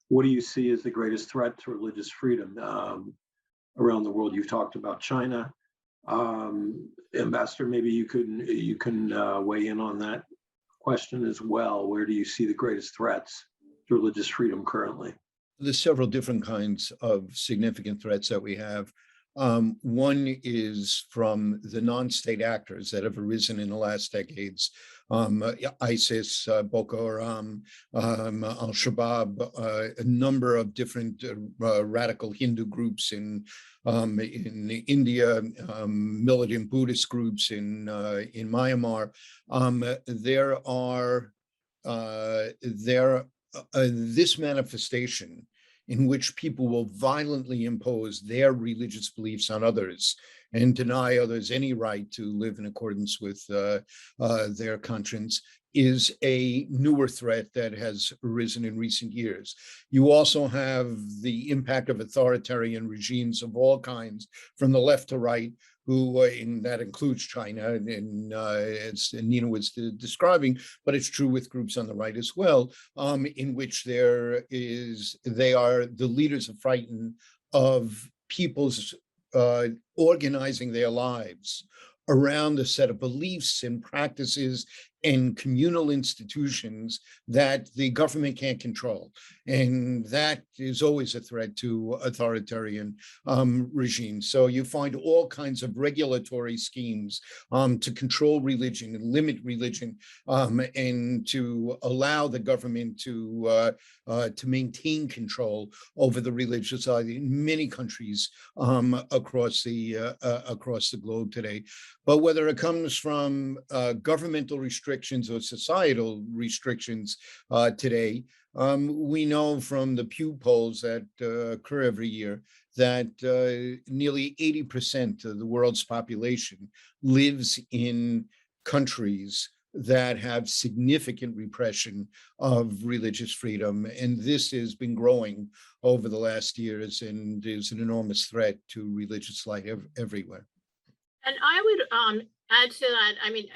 what do you see as the greatest threat to religious freedom around the world? You've talked about China. Ambassador, maybe you can weigh in on that question as well. Where do you see the greatest threats to religious freedom currently? There's several different kinds of significant threats that we have. One is from the non-state actors that have arisen in the last decades. ISIS, Boko Haram, Al-Shabaab, a number of different radical Hindu groups in India, militant Buddhist groups in Myanmar. This manifestation in which people will violently impose their religious beliefs on others and deny others any right to live in accordance with their conscience is a newer threat that has arisen in recent years. You also have the impact of authoritarian regimes of all kinds, from the left to right, who, that includes China, and as Nina was describing, but it's true with groups on the right as well, in which they are the leaders are frightened of people's organizing their lives around a set of beliefs and practices and communal institutions that the government can't control. And that is always a threat to authoritarian regimes. So you find all kinds of regulatory schemes to control religion and limit religion, and to allow the government to maintain control over the religious side in many countries across the globe today. But whether it comes from governmental restrictions or societal restrictions today, we know from the Pew polls that occur every year that nearly 80% of the world's population lives in countries that have significant repression of religious freedom. And this has been growing over the last years and is an enormous threat to religious life everywhere. And I would add to that. I mean,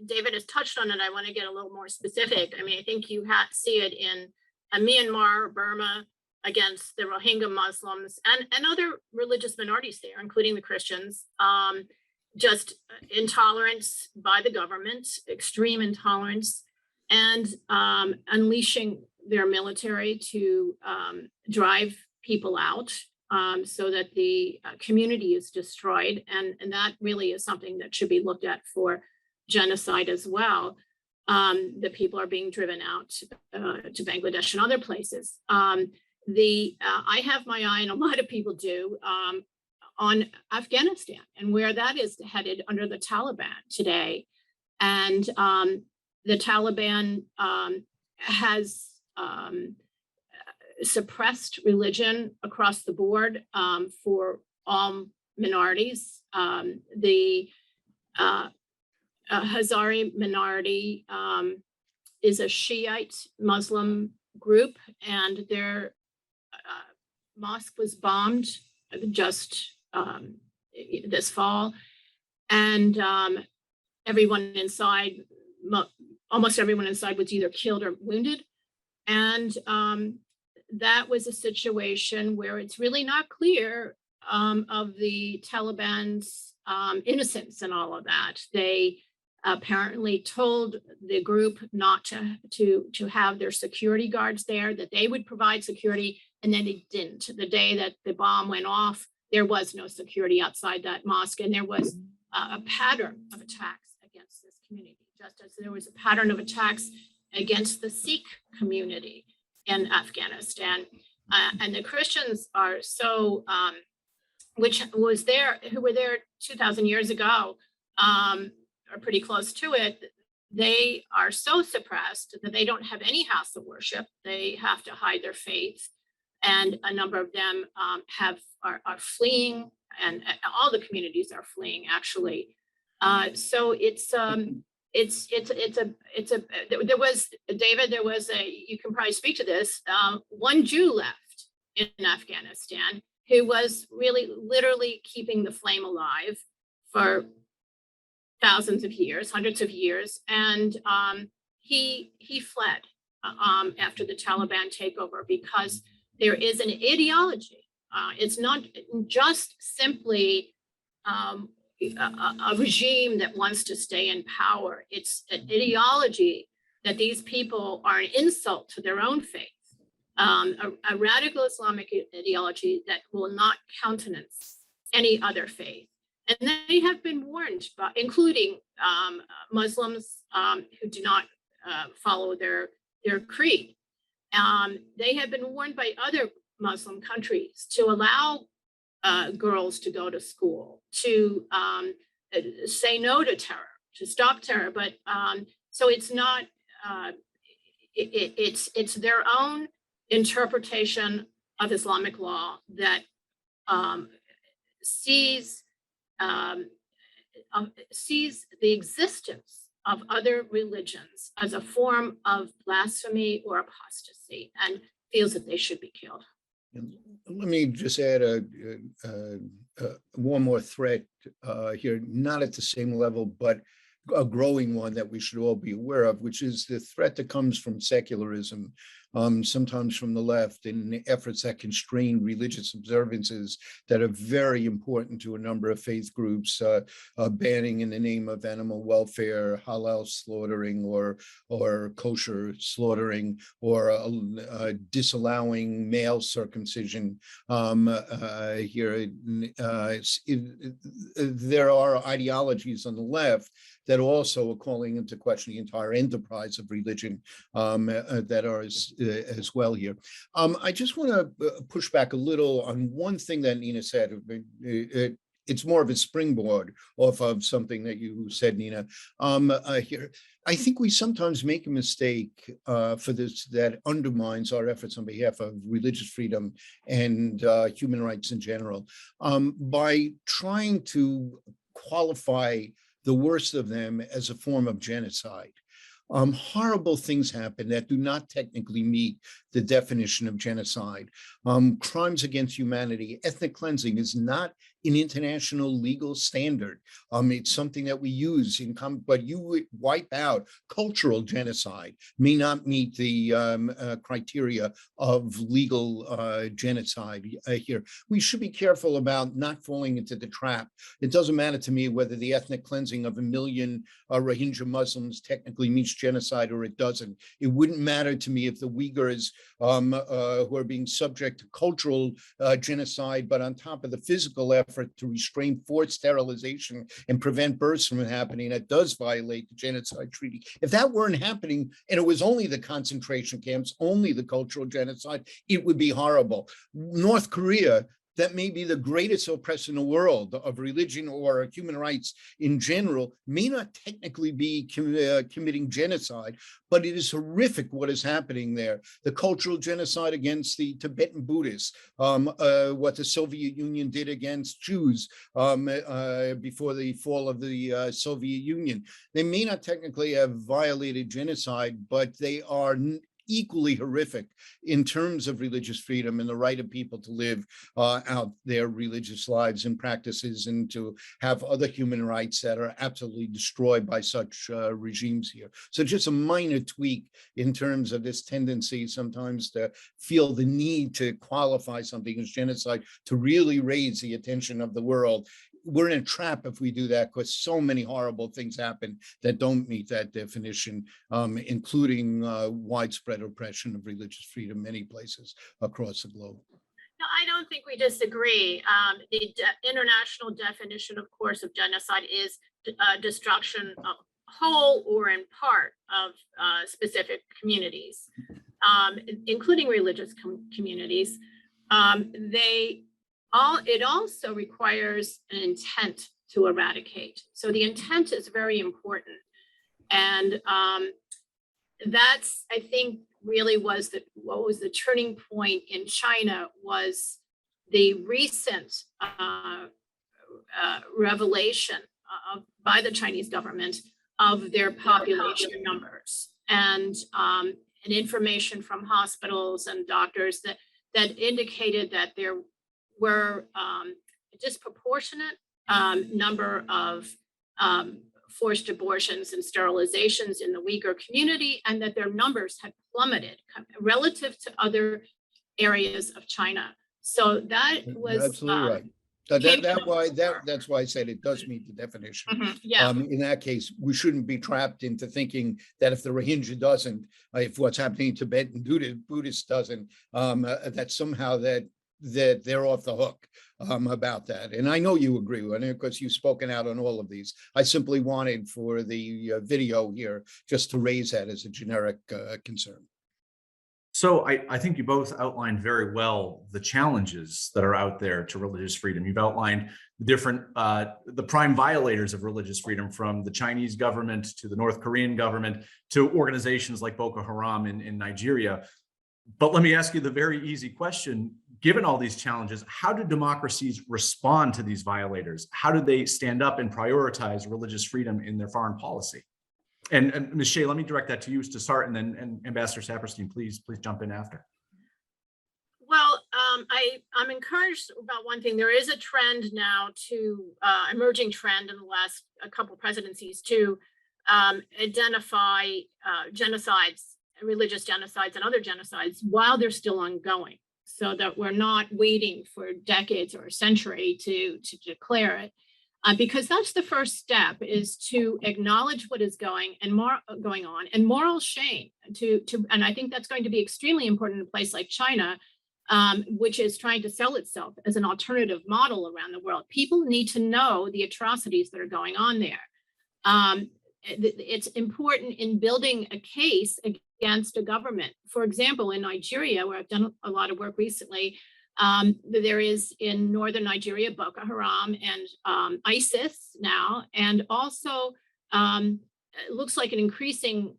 David has touched on it. I want to get a little more specific. I mean, I think you see it in Myanmar, Burma, against the Rohingya Muslims and other religious minorities there, including the Christians. Just intolerance by the government, extreme intolerance, and unleashing their military to drive people out, so that the community is destroyed. And that really is something that should be looked at for genocide as well. The people are being driven out to Bangladesh and other places. I have my eye, and a lot of people do, on Afghanistan and where that is headed under the Taliban today. And the Taliban has suppressed religion across the board for all minorities. The Hazari minority is a Shiite Muslim group, and their mosque was bombed just this fall, and everyone inside, almost everyone inside, was either killed or wounded. And that was a situation where it's really not clear of the Taliban's innocence in all of that. They apparently told the group not to have their security guards there, that they would provide security, and then they didn't. The day that the bomb went off, there was no security outside that mosque, and there was a pattern of attacks against this community, just as there was a pattern of attacks against the Sikh community in Afghanistan. And the Christians are so, who were there 2,000 years ago, or pretty close to it, they are so suppressed that they don't have any house of worship. They have to hide their faith. And a number of them are fleeing, and all the communities are fleeing, actually. So there was you can probably speak to this, one Jew left in Afghanistan who was really literally keeping the flame alive for thousands of years, hundreds of years. And he fled after the Taliban takeover, because there is an ideology. It's not just simply a regime that wants to stay in power. It's an ideology that these people are an insult to their own faith, a radical Islamic ideology that will not countenance any other faith. And they have been warned, including Muslims who do not follow their creed. They have been warned by other Muslim countries to allow girls to go to school, to say no to terror, to stop terror. But so it's not, it's their own interpretation of Islamic law that sees the existence of other religions as a form of blasphemy or apostasy, and feels that they should be killed. Let me just add one more threat here, not at the same level, but a growing one that we should all be aware of, which is the threat that comes from secularism, sometimes from the left, in efforts that constrain religious observances that are very important to a number of faith groups, banning in the name of animal welfare, halal slaughtering, or kosher slaughtering, or disallowing male circumcision. Here, there are ideologies on the left that also are calling into question the entire enterprise of religion that are as well here. I just want to push back a little on one thing that Nina said. It's more of a springboard off of something that you said, Nina. Here, I think we sometimes make a mistake for this that undermines our efforts on behalf of religious freedom and human rights in general by trying to qualify the worst of them as a form of genocide. Horrible things happen that do not technically meet the definition of genocide. Crimes against humanity, ethnic cleansing is not an international legal standard. It's something that we use in common, but you would wipe out cultural genocide, may not meet the criteria of legal genocide here. We should be careful about not falling into the trap. It doesn't matter to me whether the ethnic cleansing of 1 million Rohingya Muslims technically meets genocide or it doesn't. It wouldn't matter to me if the Uyghurs who are being subject to cultural genocide, but on top of the physical effort to restrain forced sterilization and prevent births from happening, that does violate the genocide treaty. If that weren't happening and it was only the concentration camps, only the cultural genocide, it would be horrible. North Korea, that may be the greatest oppressor in the world of religion or human rights in general, may not technically be committing genocide, but it is horrific what is happening there. The cultural genocide against the Tibetan Buddhists, what the Soviet Union did against Jews before the fall of the Soviet Union. They may not technically have violated genocide, but they are equally horrific in terms of religious freedom and the right of people to live out their religious lives and practices, and to have other human rights that are absolutely destroyed by such regimes here. So just a minor tweak in terms of this tendency sometimes to feel the need to qualify something as genocide to really raise the attention of the world. We're in a trap if we do that, because so many horrible things happen that don't meet that definition, including widespread oppression of religious freedom in many places across the globe. No, I don't think we disagree. The international definition, of course, of genocide is destruction of whole or in part of specific communities, including religious communities. It also requires an intent to eradicate. So the intent is very important. And that's, I think, really was what was the turning point in China was the recent revelation by the Chinese government of their population numbers, and information from hospitals and doctors that indicated that there were a disproportionate number of forced abortions and sterilizations in the Uyghur community, and that their numbers had plummeted relative to other areas of China. So that was absolutely right. That's why I said it does meet the definition. Yeah. In that case, we shouldn't be trapped into thinking that if the Rohingya doesn't, if what's happening in Tibet and Buddhist doesn't, that somehow that they're off the hook about that. And I know you agree with it because you've spoken out on all of these. I simply wanted for the video here just to raise that as a generic concern. So I think you both outlined very well the challenges that are out there to religious freedom. You've outlined the different, the prime violators of religious freedom, from the Chinese government to the North Korean government to organizations like Boko Haram in Nigeria. But let me ask you the very easy question. Given all these challenges, how do democracies respond to these violators? How do they stand up and prioritize religious freedom in their foreign policy? And Ms. Shea, let me direct that to you to start, and then Ambassador Saperstein, please jump in after. Well, I'm encouraged about one thing. There is a trend now to emerging trend in the last couple presidencies to identify genocides, religious genocides and other genocides while they're still ongoing, so that we're not waiting for decades or a century to declare it. Because that's the first step, is to acknowledge what is going on, and moral shame. And I think that's going to be extremely important in a place like China, which is trying to sell itself as an alternative model around the world. People need to know the atrocities that are going on there. It's important in building a case against a government. For example, in Nigeria, where I've done a lot of work recently, there is in northern Nigeria, Boko Haram and ISIS now, and also it looks like an increasing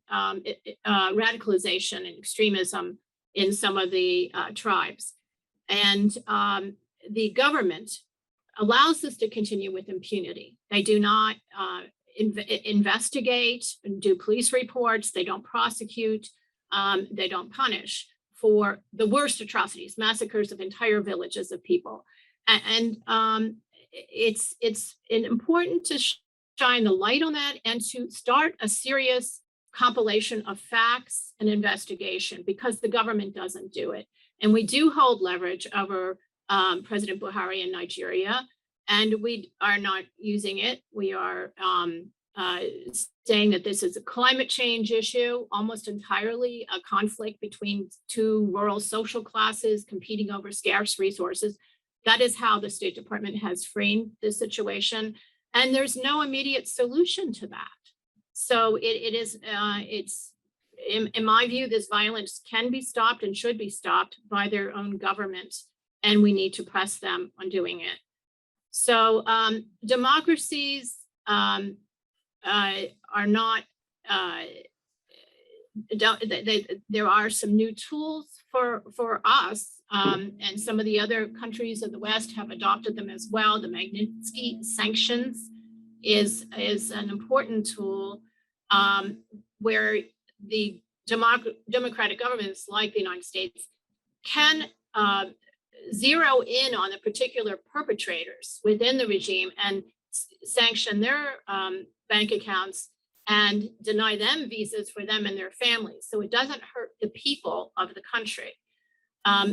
radicalization and extremism in some of the tribes. And the government allows this to continue with impunity. They do not investigate and do police reports. They don't prosecute. They don't punish for the worst atrocities, massacres of entire villages of people. And it's important to shine the light on that and to start a serious compilation of facts and investigation, because the government doesn't do it. And we do hold leverage over President Buhari in Nigeria, and we are not using it. We are saying that this is a climate change issue, almost entirely a conflict between two rural social classes competing over scarce resources. That is how the State Department has framed this situation. And there's no immediate solution to that. So it's in my view, this violence can be stopped and should be stopped by their own government, and we need to press them on doing it. So democracies are not, there are some new tools for us, and some of the other countries of the West have adopted them as well. The Magnitsky sanctions is an important tool where the democratic governments like the United States can zero in on the particular perpetrators within the regime and sanction their bank accounts and deny them visas for them and their families. So it doesn't hurt the people of the country.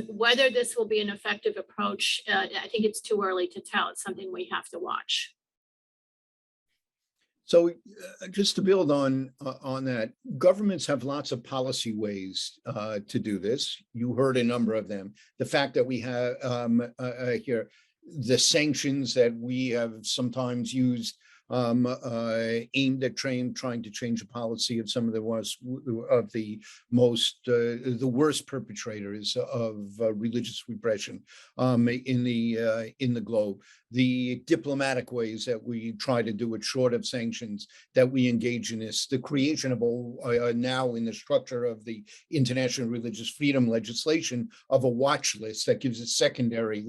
Whether this will be an effective approach, I think it's too early to tell. It's something we have to watch. So just to build on that, governments have lots of policy ways to do this. You heard a number of them. The fact that we have here, the sanctions that we have sometimes used aimed at trying to change the policy of some of the worst perpetrators of religious repression in the globe. The diplomatic ways that we try to do it short of sanctions, that we engage in this, the creation of now in the structure of the international religious freedom legislation of a watch list that gives a secondary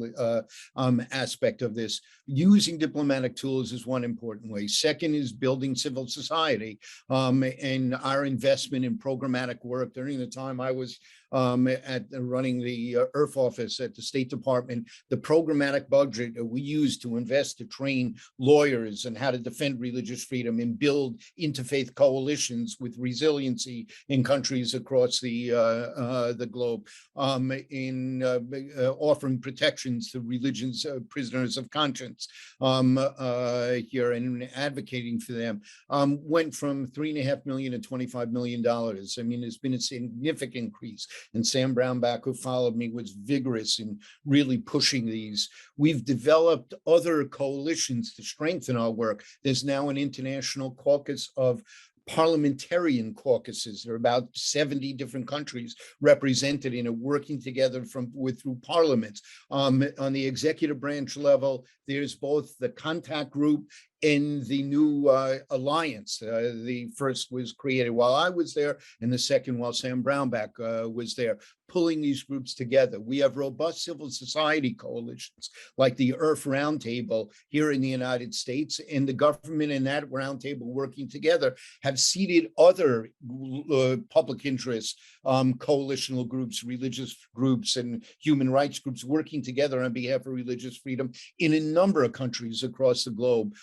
aspect of this. Using diplomatic tools is one important way. Second is building civil society, and our investment in programmatic work during the time I was at running the IRF office at the State Department, the programmatic budget that we use to invest to train lawyers and how to defend religious freedom and build interfaith coalitions with resiliency in countries across the globe, in offering protections to religions prisoners of conscience here and advocating for them, went from $3.5 million to $25 million. I mean, there's been a significant increase. And Sam Brownback, who followed me, was vigorous in really pushing these. We've developed other coalitions to strengthen our work. There's now an international caucus of parliamentarian caucuses. There are about 70 different countries represented in a working together through parliaments. On the executive branch level, there's both the contact group and the new alliance. The first was created while I was there, and the second while Sam Brownback was there, pulling these groups together. We have robust civil society coalitions like the IRF Roundtable here in the United States, and the government and that roundtable working together have seeded other public interest coalitional groups, religious groups, and human rights groups working together on behalf of religious freedom in a number of countries across the globe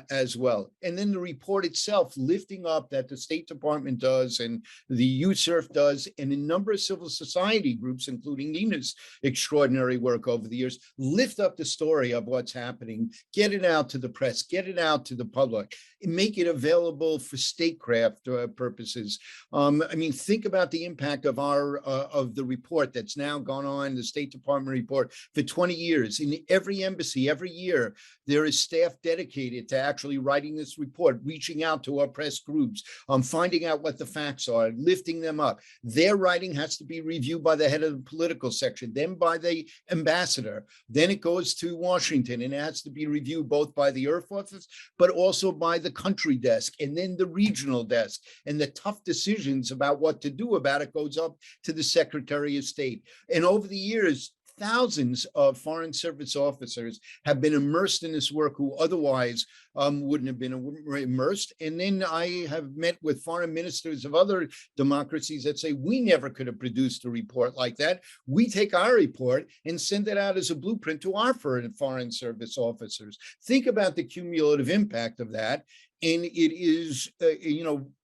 as well. And then the report itself, lifting up that the State Department does and the USERF does, and a number of civil society groups, including Nina's extraordinary work over the years, lift up the story of what's happening, get it out to the press, get it out to the public, and make it available for statecraft purposes. I mean, think about the impact of of the report that's now gone on, the State Department report, for 20 years. In every embassy, every year, there is staff dedicated to actually writing this report, reaching out to our press groups, finding out what the facts are, lifting them up. Their writing has to be reviewed by the head of the political section, then by the ambassador. Then it goes to Washington and it has to be reviewed both by the IRF office, but also by the country desk and then the regional desk. And the tough decisions about what to do about it goes up to the Secretary of State. And over the years, thousands of Foreign Service officers have been immersed in this work who otherwise wouldn't have been immersed. And then I have met with foreign ministers of other democracies that say, we never could have produced a report like that. We take our report and send it out as a blueprint to our Foreign Service officers. Think about the cumulative impact of that. And it is,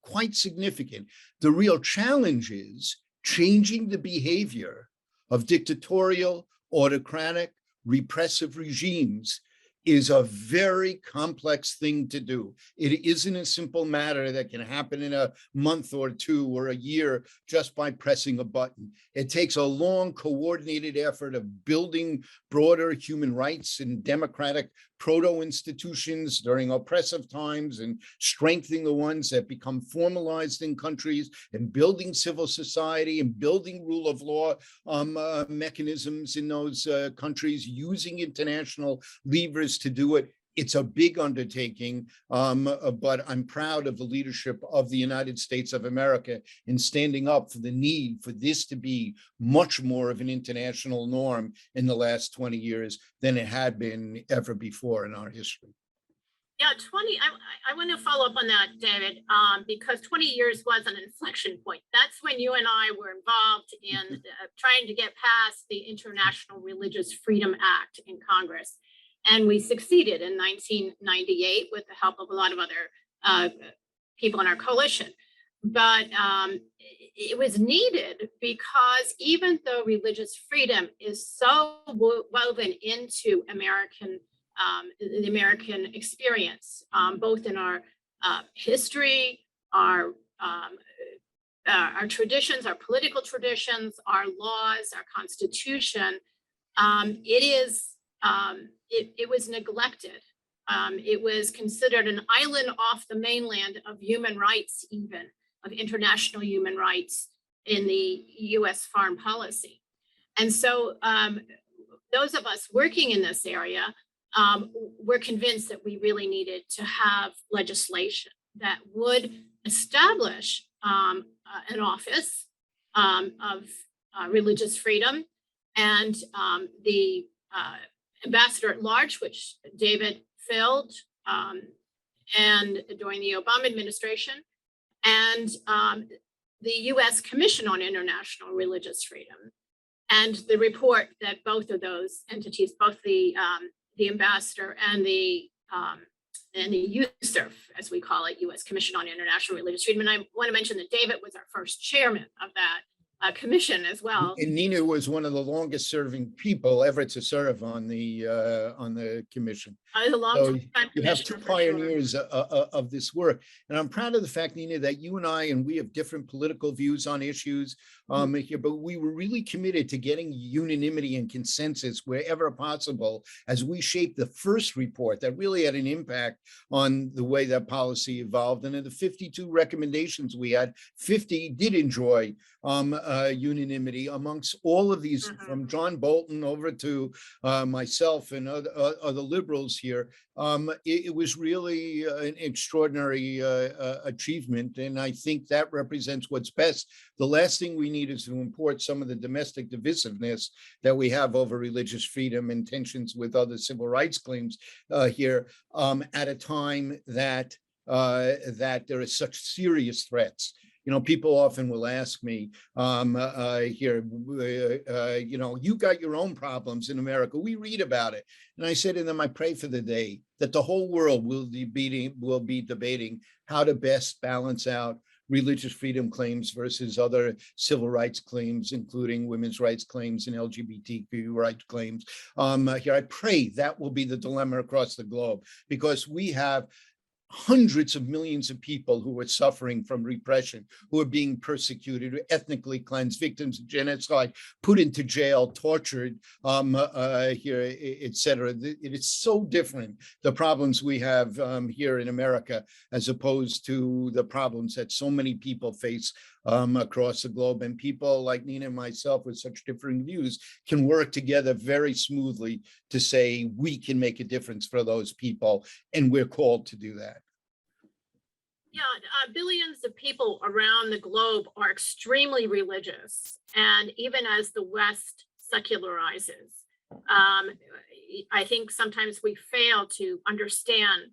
quite significant. The real challenge is changing the behavior of dictatorial, autocratic, repressive regimes is a very complex thing to do. It isn't a simple matter that can happen in a month or two or a year just by pressing a button. It takes a long, coordinated effort of building broader human rights and democratic proto-institutions during oppressive times and strengthening the ones that become formalized in countries and building civil society and building rule of law mechanisms in those countries, using international levers to do it. It's a big undertaking, but I'm proud of the leadership of the United States of America in standing up for the need for this to be much more of an international norm in the last 20 years than it had been ever before in our history. Yeah, I want to follow up on that, David, because 20 years was an inflection point. That's when you and I were involved in trying to get past the International Religious Freedom Act in Congress. And we succeeded in 1998 with the help of a lot of other people in our coalition. But it was needed because even though religious freedom is so woven into the American experience, both in our history, our traditions, our political traditions, our laws, our Constitution, it was neglected. It was considered an island off the mainland of human rights, even of international human rights in the US foreign policy. And so those of us working in this area were convinced that we really needed to have legislation that would establish an office of religious freedom, and the ambassador at large, which David filled, and during the Obama administration, and the U.S. Commission on International Religious Freedom and the report that both of those entities, both the ambassador and the USCIRF, as we call it, U.S. Commission on International Religious Freedom. And I want to mention that David was our first chairman of that commission as well. And Nina was one of the longest serving people ever to serve on the commission. A long So time you have two commissioner, for sure. pioneers of this work. And I'm proud of the fact, Nina, that you and I, and we have different political views on issues here, but we were really committed to getting unanimity and consensus wherever possible as we shaped the first report that really had an impact on the way that policy evolved. And in the 52 recommendations we had, 50 did enjoy unanimity amongst all of these, from John Bolton over to myself and other liberals here. It was really an extraordinary achievement, and I think that represents what's best. The last thing we need is to import some of the domestic divisiveness that we have over religious freedom and tensions with other civil rights claims here at a time that there are such serious threats. You know, people often will ask me here, you know, you got your own problems in America. We read about it. And I said to them, I pray for the day that the whole world will be debating how to best balance out religious freedom claims versus other civil rights claims, including women's rights claims and LGBTQ rights claims. Here, I pray that will be the dilemma across the globe, because we have hundreds of millions of people who are suffering from repression, who are being persecuted, ethnically cleansed, victims of genocide, put into jail, tortured, here, etc. It is so different, the problems we have here in America, as opposed to the problems that so many people face across the globe. And people like Nina and myself with such differing views can work together very smoothly to say we can make a difference for those people, and we're called to do that. Yeah, billions of people around the globe are extremely religious, and even as the West secularizes, I think sometimes we fail to understand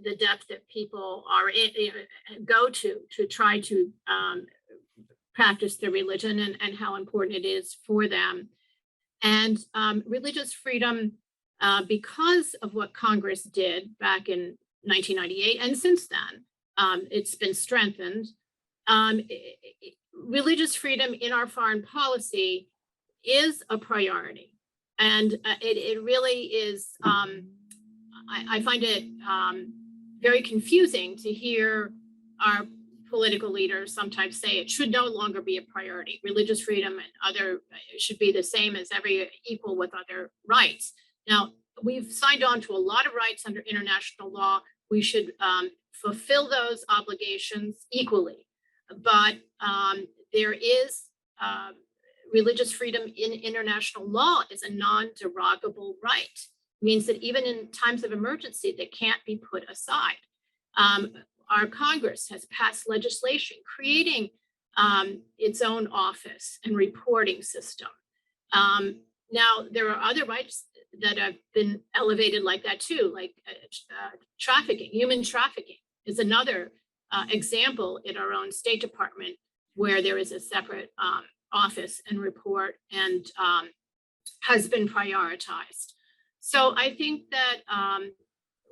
the depth that people are go to try to practice their religion, and how important it is for them. And religious freedom, because of what Congress did back in 1998, and since then, it's been strengthened. Religious freedom in our foreign policy is a priority. And it really is, I find it very confusing to hear our political leaders sometimes say it should no longer be a priority. Religious freedom and other should be the same as equal with other rights. Now, we've signed on to a lot of rights under international law. We should fulfill those obligations equally. But there is religious freedom in international law is a non-derogable right. It means that even in times of emergency, they can't be put aside. Our Congress has passed legislation creating its own office and reporting system. Now, there are other rights that have been elevated like that too, like trafficking. Human trafficking is another example in our own State Department, where there is a separate office and report, and has been prioritized. So I think that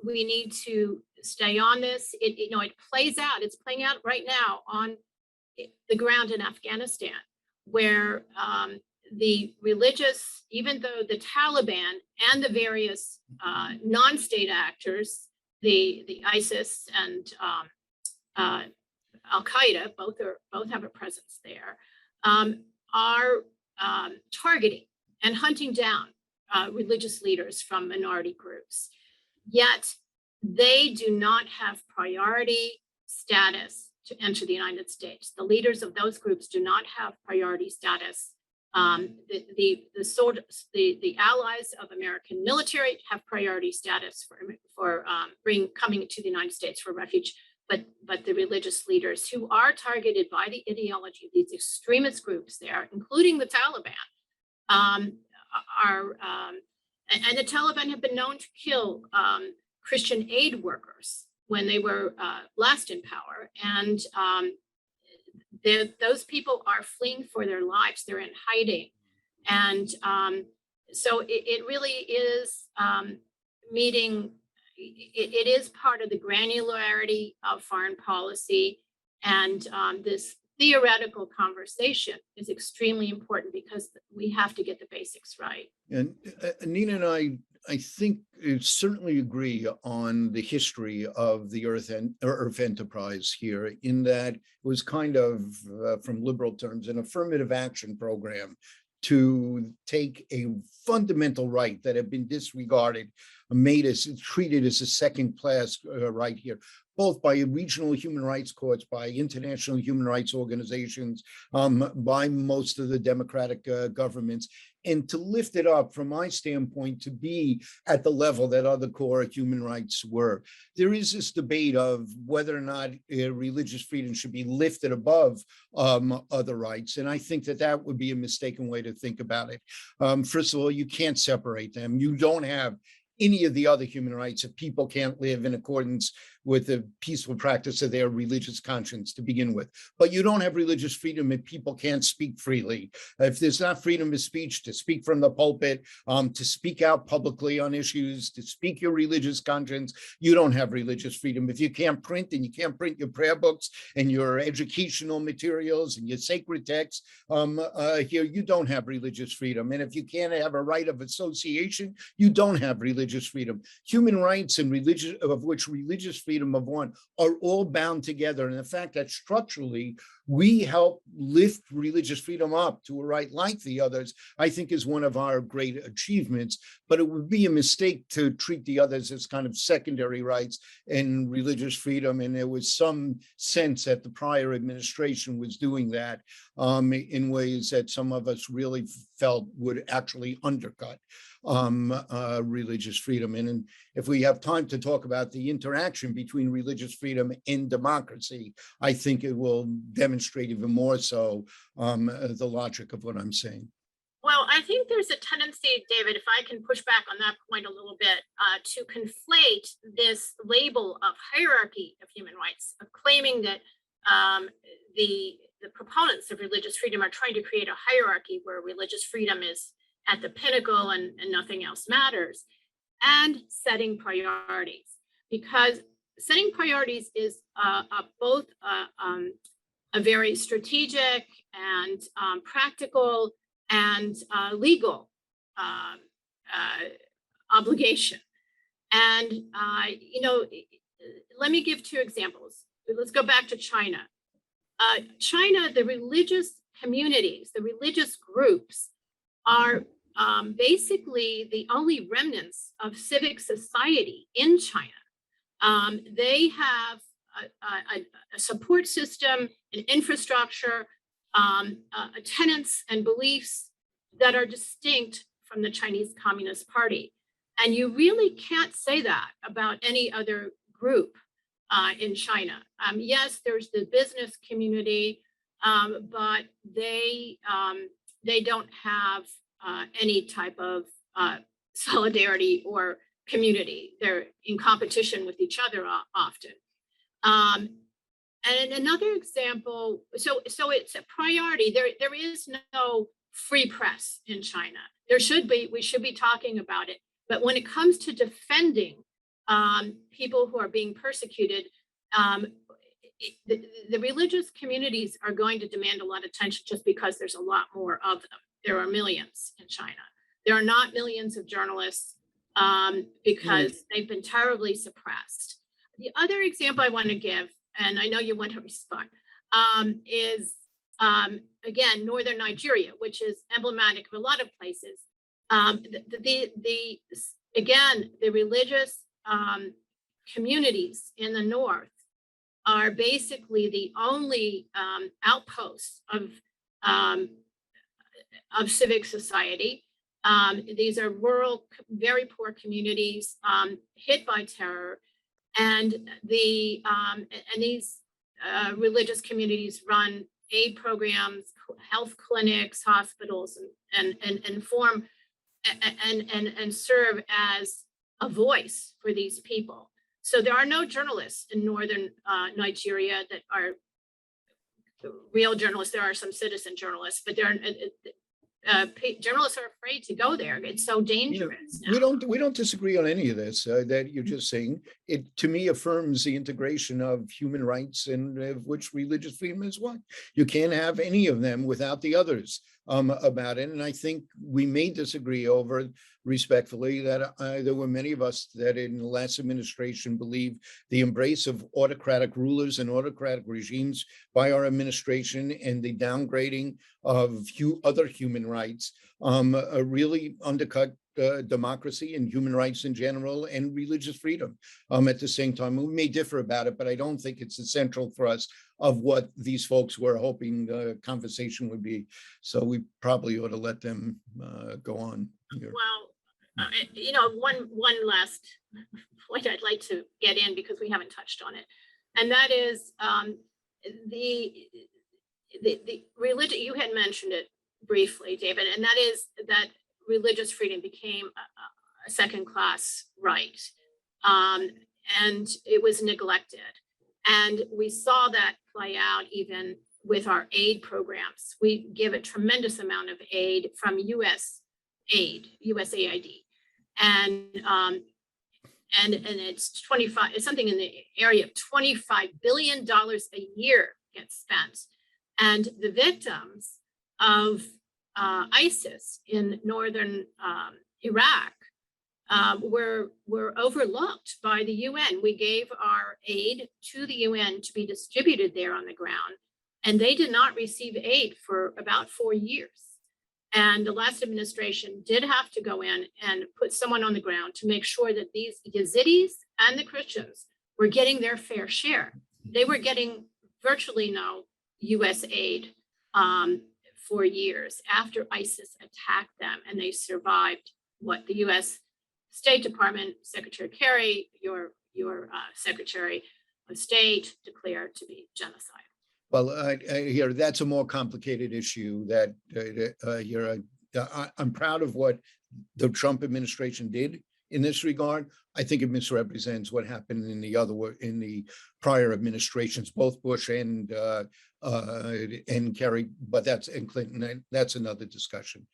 we need to stay on this. It plays out. It's playing out right now on the ground in Afghanistan, where the religious, even though the Taliban and the various non-state actors, the ISIS and Al-Qaeda, both have a presence there, are targeting and hunting down religious leaders from minority groups. Yet they do not have priority status to enter the United States. The leaders of those groups do not have priority status. The allies of American military have priority status for coming to the United States for refuge, but the religious leaders who are targeted by the ideology of these extremist groups there, including the Taliban, and the Taliban have been known to kill Christian aid workers when they were last in power, and those people are fleeing for their lives. They're in hiding. And so it really is meeting, it is part of the granularity of foreign policy. And this theoretical conversation is extremely important because we have to get the basics right. And Nina and I think certainly agree on the history of the Earth Enterprise here, in that it was kind of, from liberal terms, an affirmative action program to take a fundamental right that had been disregarded, treated as a second-class right here, both by regional human rights courts, by international human rights organizations, by most of the democratic governments, and to lift it up, from my standpoint, to be at the level that other core human rights were. There is this debate of whether or not religious freedom should be lifted above other rights, and I think that that would be a mistaken way to think about it. First of all, you can't separate them. You don't have any of the other human rights if people can't live in accordance with the peaceful practice of their religious conscience to begin with. But you don't have religious freedom if people can't speak freely. If there's not freedom of speech to speak from the pulpit, to speak out publicly on issues, to speak your religious conscience, you don't have religious freedom. If you can't print, and you can't print your prayer books and your educational materials and your sacred texts here, you don't have religious freedom. And if you can't have a right of association, you don't have religious freedom. Human rights and religious, of which religious freedom of one, are all bound together. And the fact that structurally we help lift religious freedom up to a right like the others, I think is one of our great achievements. But it would be a mistake to treat the others as kind of secondary rights and religious freedom. And there was some sense that the prior administration was doing that in ways that some of us really felt would actually undercut religious freedom. And if we have time to talk about the interaction between religious freedom and democracy, I think it will demonstrate even more so the logic of what I'm saying. Well, I think there's a tendency, David, if I can push back on that point a little bit, to conflate this label of hierarchy of human rights, of claiming that the proponents of religious freedom are trying to create a hierarchy where religious freedom is at the pinnacle and nothing else matters, and setting priorities. Because setting priorities is both a very strategic and practical and legal obligation. And, let me give two examples. Let's go back to China. China, the religious communities, the religious groups are basically the only remnants of civic society in China. They have a support system, an infrastructure, tenets and beliefs that are distinct from the Chinese Communist Party. And you really can't say that about any other group in China. Yes, there's the business community, but they don't have any type of solidarity or community. They're in competition with each other often. And another example, so it's a priority. There is no free press in China. There should be, we should be talking about it. But when it comes to defending people who are being persecuted, the religious communities are going to demand a lot of attention just because there's a lot more of them. There are millions in China. There are not millions of journalists because they've been terribly suppressed. The other example I want to give, and I know you want to respond, is again, northern Nigeria, which is emblematic of a lot of places. Again, the religious communities in the north are basically the only outposts of civic society. These are rural, very poor communities hit by terror, and these religious communities run aid programs, health clinics, hospitals, and form and serve as a voice for these people. So there are no journalists in northern Nigeria that are real journalists. There are some citizen journalists, but journalists are afraid to go there. It's so dangerous now. We don't disagree on any of this that you're just saying. It, to me, affirms the integration of human rights, and of which religious freedom is one. You can't have any of them without the others about it. And I think we may disagree over, respectfully, that there were many of us that in the last administration believe the embrace of autocratic rulers and autocratic regimes by our administration and the downgrading of other human rights really undercut democracy and human rights in general, and religious freedom at the same time. We may differ about it, but I don't think it's essential for us of what these folks were hoping the conversation would be. So we probably ought to let them go on here. Well, one last point I'd like to get in, because we haven't touched on it, and that is the religion. You had mentioned it briefly, David, and that is that religious freedom became a second-class right, and it was neglected. And we saw that play out even with our aid programs. We give a tremendous amount of aid from USAID, and it's something in the area of $25 billion a year gets spent, and the victims of ISIS in northern Iraq were overlooked by the UN. We gave our aid to the UN to be distributed there on the ground, and they did not receive aid for about 4 years. And the last administration did have to go in and put someone on the ground to make sure that these Yazidis and the Christians were getting their fair share. They were getting virtually no US aid for years after ISIS attacked them, and they survived what the US State Department, Secretary Kerry, your Secretary of State, declared to be genocide. Well, here, that's a more complicated issue that I'm proud of what the Trump administration did in this regard. I think it misrepresents what happened in the prior administrations, both Bush and Kerry, and Clinton. That's another discussion.